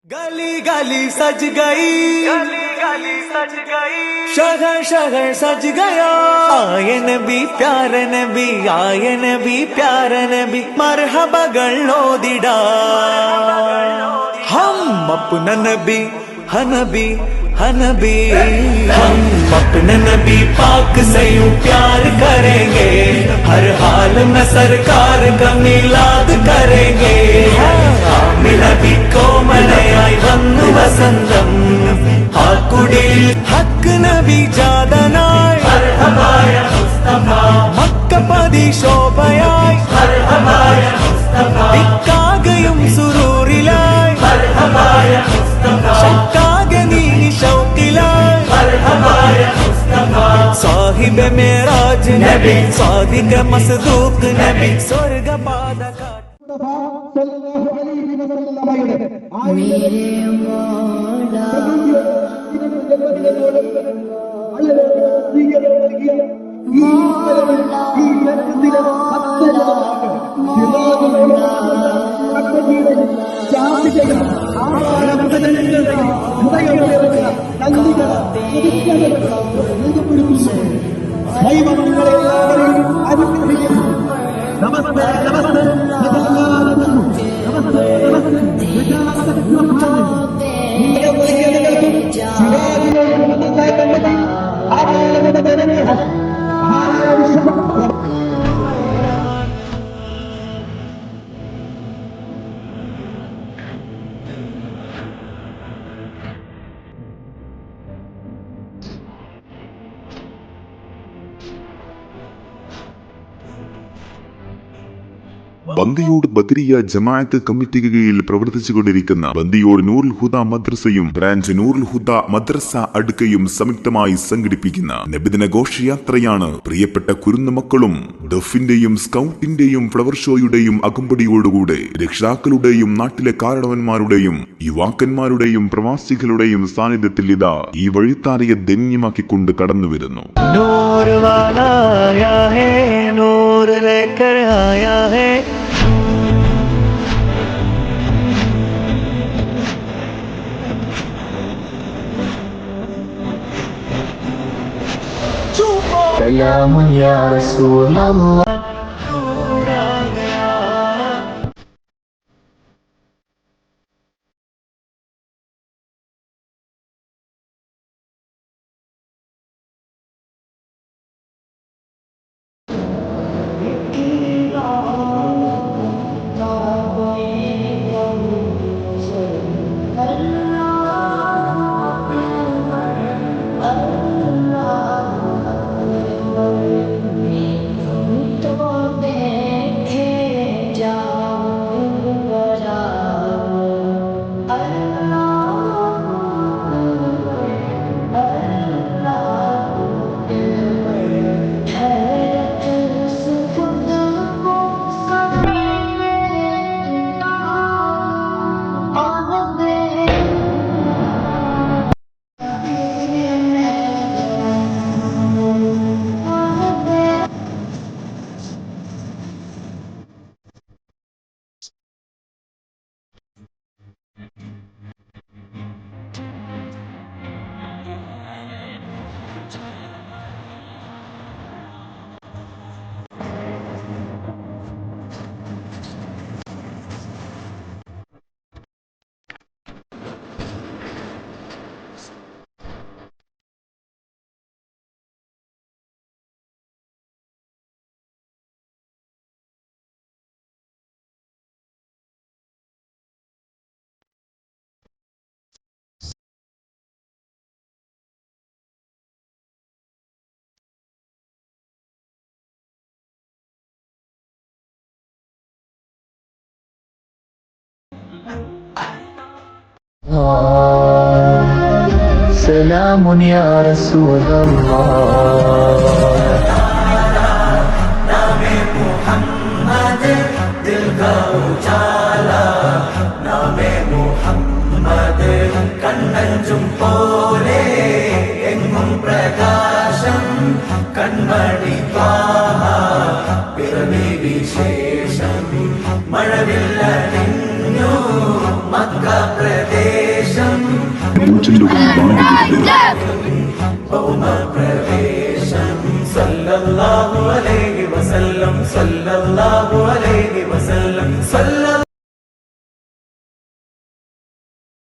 गली गली सज गई, गली गली सज गई, शहर शहर सज गया। आए नबी प्यार नबी, आए नबी प्यार नबी, मरहबകൾ ഓതിടാ। हम अपना नबी हनबी हनबी, हम अपने नबी पाक से यूं प्यार करेंगे, हर हाल में सरकार का मिलाद करेंगे। नबी को मलयाई वന്നു വസന്തം, ആ കുടിൽ ഹക്ക് നബി ജാതനായി, മർഹബായ മുസ്തഫ മക്കപതി ശോഭയായി, മർഹബായ മുസ്തഫ ഇക്കാകയും സുരൂരിലായി, മർഹബായ മുസ്തഫ ശക്കാകെ നീ ശൗക്കിലായി, മർഹബായ മുസ്തഫ സാഹിബ് മേരാജ് നബി, സാദിഖ് മസ്ദൂഖ് നബി, സ്വർഗപാത मेरे मौला നമസ്തേ ബന്ദിയോട് ബദരിയ ജമാഅത്ത് കമ്മിറ്റിക്ക് കീഴിൽ പ്രവർത്തിച്ചുകൊണ്ടിരിക്കുന്ന ബന്ദിയോട് നൂറുൽ ഹുദ മദ്രസയും ബ്രാഞ്ച് നൂറുൽ ഹുദ മദ്രസ അടുക്കയും സംയുക്തമായി സംഘടിപ്പിക്കുന്ന നബിദിന ഘോഷയാത്രയാണ് പ്രിയപ്പെട്ട കുരുന്നു മക്കളും ദഫിന്റെയും സ്കൗട്ടിന്റെയും ഫ്ലവർ ഷോയുടെയും അകമ്പടിയോടുകൂടെ രക്ഷിതാക്കളുടെയും നാട്ടിലെ കാരണവന്മാരുടെയും യുവാക്കന്മാരുടെയും പ്രവാസികളുടെയും സാന്നിധ്യത്തിൽ ഇതാ ഈ വഴിത്താരയെ ധന്യമാക്കിക്കൊണ്ട് കടന്നു വരുന്നു. سلام يا رسول الله. سلام يا رسول الله. नामे मुहम्मद दिल का उजाला, नामे मुहम्मद കണ്ണഞ്ചും പോലെ എങ്ങും പ്രകാശം, കൺമണി ത്വാഹ പിറവി വിശേഷം, മഴവില്ല നിന്നു മക്ക പ്രദേശം. ചൊല്ലുകൾ വാങ്ങിയിരുന്നത്. സല്ലല്ലാഹു അലൈഹി വസല്ലം സല്ലല്ലാഹു അലൈഹി വസല്ലം